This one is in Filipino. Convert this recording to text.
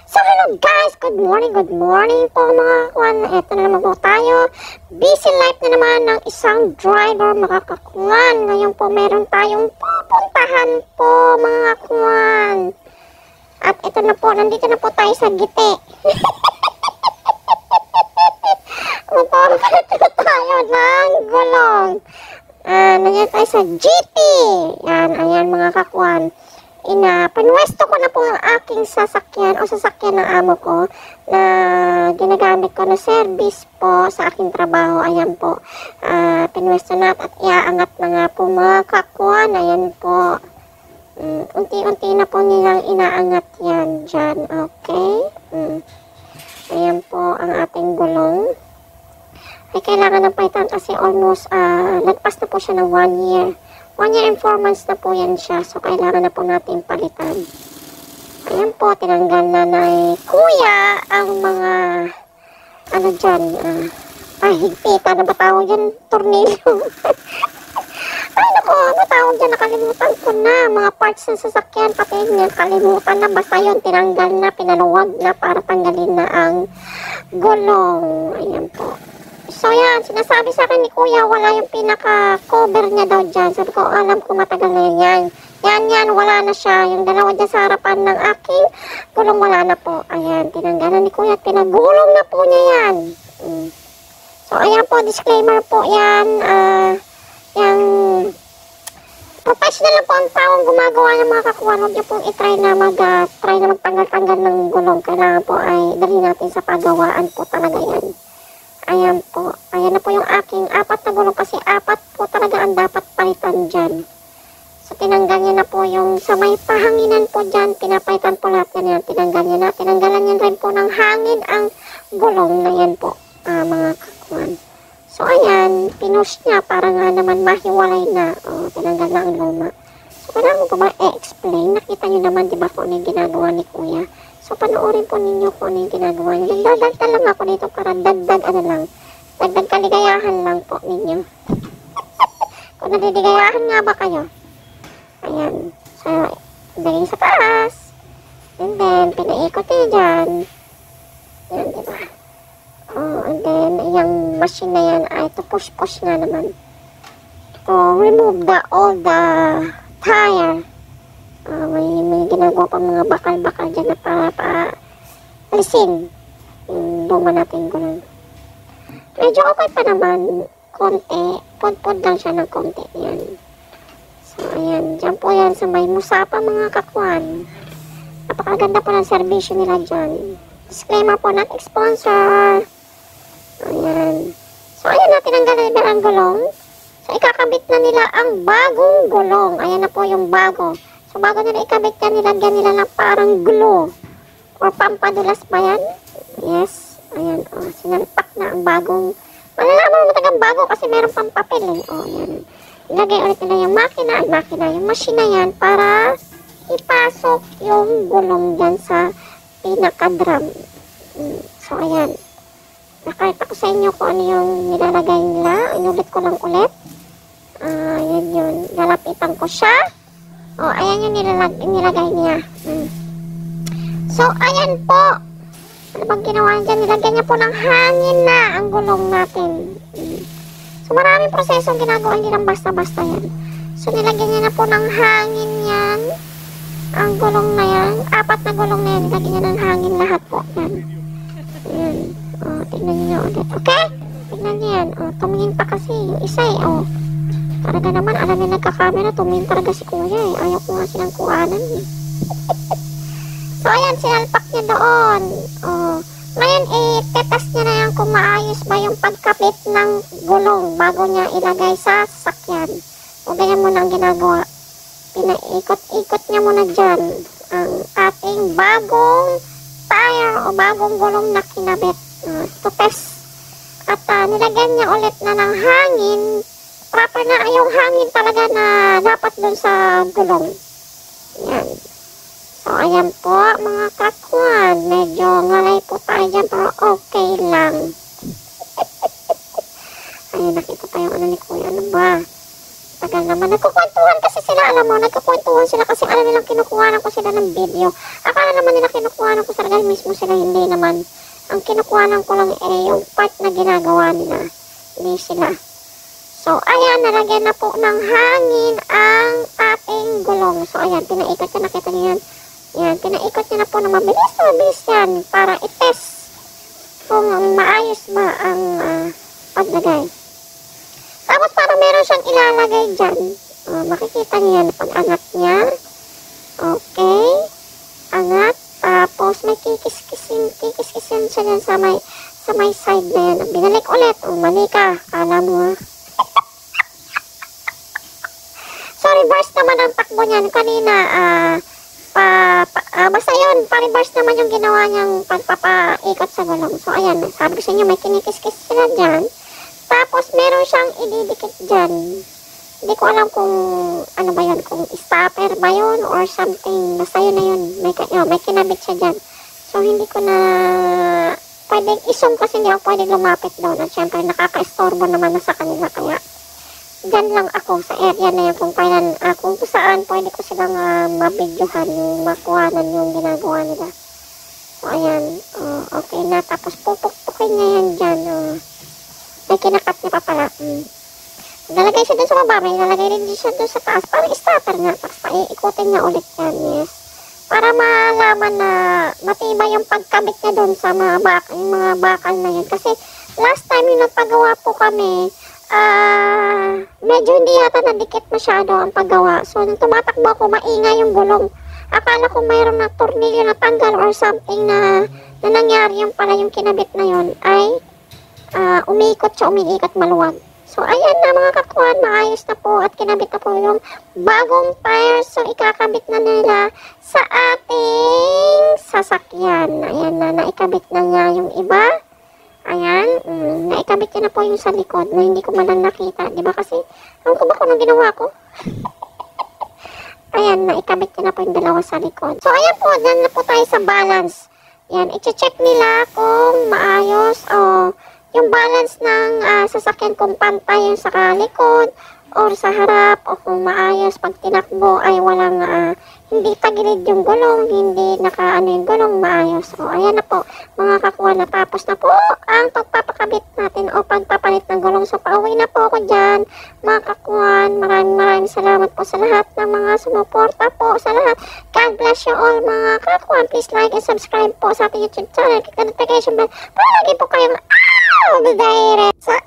So hello guys, good morning po mga kakuan. Ito na naman po tayo. Busy life na naman ng isang driver mga kakuan. Ngayon po meron tayong pupuntahan po mga kakuan. At ito na po, nandito na po tayo sa Gite. Pupunta tayo ng Gulong. Nandiyan tayo sa GT. Ayan mga kakuan. Panwesto ko na po ang aking sasakyan o sasakyan ng amo ko na ginagamit ko na service po sa aking trabaho. Ayan po, pinwesto na at iaangat na nga po mga kakuan. Ayan po, unti-unti na po nilang inaangat yan dyan. Okay, ayan po ang ating gulong. Ay kailangan ng palitan kasi almost nagpas na po siya ng 1 year. 1 year and 4 months na po yan siya. So, kailangan na po natin palitan. Ayan po, tinanggal na ni Kuya ang mga, higpitan na ba tawag dyan? Tornilyo. Ano tawag dyan? Nakalimutan ko na. Mga parts ng sasakyan, pati yun, kalimutan na. Basta yun, tinanggal na, pinaluwag na para tanggalin na ang gulong. Ayan po. So yan, sinasabi sa akin ni Kuya, wala yung pinaka-cover niya daw dyan. Sabi ko, alam ko matagal na yan. Yan, wala na siya. Yung dalawa dyan sa harapan ng aking gulong, wala na po. Ayan, tinanggalan ni Kuya at pinagulong na po niya yan. So ayan po, disclaimer po yan. Yung professional na po ang taong gumagawa ng mga kakuan. Huwag niyo pong itry na magtanggal-tanggal ng gulong. Kailangan po ay dali natin sa pagawaan po talaga yan. Ayan po. Ayan na po yung aking 4 na gulong kasi 4 po talaga ang dapat palitan dyan. So, tinanggal niya na po yung sa may pahanginan po dyan. Pinapalitan po lahat yan. Tinanggal niya na. Tinanggalan niya rin po ng hangin ang gulong na yan po, mga kakuan. So, ayan. Pinush niya para nga naman mahiwalay na. Tinanggal na ang luma. So, kailangan ko ba i-explain? Nakita niyo naman, di ba po, ano yung ginagawa ni Kuya? So, panoorin po ninyo kung ano yung ginagawa niyo. Nagdadagdag lang ako dito para dagdag kaligayahan lang po ninyo. Kung naliligayahan nga ba kayo. Ayan. So, dali sa taas. And then, pinaikot niya dyan. Ayan, diba? And then, yung machine na yan ay to push nga naman. To remove all the tire. May ginagawa pa mga bakal-bakal dyan na para alisin yung luma natin gulong. Medyo okay pa naman, konti, pod-pod lang siya ng konti yan. So ayan, dyan po yan sa may Musapa mga kakuan. Napakaganda po ng servisyo nila dyan. Disclaimer po, not sponsor. Ayan. So ayan na, tinanggalan nila ang gulong. So ikakabit na nila ang bagong gulong. Ayan na po yung bago. So, bago nila ikabit yan, nilagyan nila na parang glue. Or pampadulas ba yan? Yes. Ayan, sinalpak na ang bagong. Malalaman mo talagang bago kasi meron pang papel eh. Ayan. Ilagay ulit nila yung makina, yung machine na yan para ipasok yung gulong dyan sa pinaka-drum. So, ayan. Nakita ko sa inyo kung ano yung nilalagay nila. Inulit ko lang ulit. Ayan yun. Lalapitan ko siya. Ayan yung nilagay niya. So, ayan po. Ano bang ginawa niya? Nilagyan niya po ng hangin na ang gulong natin. So, maraming prosesong ginagawa. Hindi lang basta-basta yan. So, nilagyan niya na po ng hangin yan. Ang gulong na yan. 4 na gulong na yan. Nilagyan niya ng hangin lahat po. Yan. Ayan. Tignan niyo ulit. Okay? Tignan niyo yan. Tumingin pa kasi. Yung isa eh. Talaga naman, alam niya nagkakamera, tumingin talaga si Kuya eh. Ayaw ko nga silang kuhanan eh. So, ayan, sinalpak niya doon. Ngayon, tetas niya na yan kung maayos ba yung pagkapit ng gulong bago niya ilagay sa sasakyan. O ganyan muna ang ginagawa. Pinaikot-ikot niya muna dyan ang ating bagong tire o bagong gulong na kinabit. To test. At nilagyan niya ulit na ng hangin. Proper na yung hangin talaga na dapat dun sa gulong. Yan. So, ayan po mga kakuan. Medyo ngalay po tayo dyan pero okay lang. Ayun, nakita pa yung ano ni Kuya. Ano ba? tagal naman. Nagkukwentuhan kasi sila, alam mo, nagkukwentuhan sila kasi alam nilang kinukuhanan ko sila ng video. Akala naman nila kinukuhanan ko sa regal mismo sila, hindi naman. Ang kinukuhanan ko lang yung part na ginagawa nila. Hindi sila. So, ayan, nalagyan na po ng hangin ang ating gulong. So, ayan, pinaikot niya, nakita niyo yan. Yan, pinaikot niya na po ng mabilis yan para i-test kung maayos ba ang paglagay. Tapos, parang meron siyang ilalagay dyan. Makikita niyo yan, pag-angat niya. Okay. Angat. Tapos, may kikis-kisin siya dyan sa may side na yan. Binalik ulit. Mali ka. Kala mo, So, reverse naman ang takbo niyan kanina. Basta yun, pa-reverse naman yung ginawa niyang pagpapaikot sa gulong. So, ayan, sabi ko sa inyo, may kinikis-kis sila dyan. Tapos, meron siyang ididikit dyan. Hindi ko alam kung, ano ba yun, kung stopper ba yun or something. Basta yun na yun, may kinabit siya dyan. So, hindi ko na pwedeng isum kasi hindi ako pwedeng lumapit doon. At syempre, nakaka-estorbo naman na sa kanila. Kaya, dyan lang ako sa area na yan kung saan pwede ko silang mabidyohan, makuhanan yung ginagawa nila. So, ayan. Okay na. Tapos, pupukpukin niya yan dyan. May kinakat niya pa pala. Nalagay siya dun sa baba. May nalagay rin siya dun sa taas. Parang starter nga. Tapos, ikutin niya ulit yan. Yes. Para malaman na matibay yung pagkabit niya dun sa mga bakal na yun. Kasi, last time yung nagpagawa po kami, medyo hindi yata nadikit masyado ang paggawa. So, nung tumatakbo ako, maingay yung gulong. Akala ko mayroon na tornilyo na tanggal or something na nangyari yung pala yung kinabit na yun ay umiikot maluwag. So, ayan na mga kakuan, maayos na po at kinabit na po yung bagong tires. So, ikakabit na nila sa ating sasakyan. Ayan na, naikabit na niya yung iba. Ayan, naikabit niya na po yung sa likod na hindi ko man lang nakita. Diba kasi, alam ko ba kung anong ginawa ko? Ayan, naikabit niya na po yung dalawa sa likod. So, ayan po, dyan na po tayo sa balance. Ayan, i-check nila kung maayos o yung balance ng sasakyan kung pantay yung sa likod or sa harap o kung maayos pag tinakbo ay walang hindi tagilid yung gulong, hindi nakaano yung gulong, maayos. So, ayan na po, mga kakuha, natapos na po ang pagpapakabit natin o pagpapalit ng gulong. So, pauwi na po ako dyan, mga kakuha. Maraming salamat po sa lahat ng mga sumuporta po sa lahat. God bless you all, mga kakuha. Please like and subscribe po sa ating YouTube channel. Click the notification bell para lagi po kayong updated sa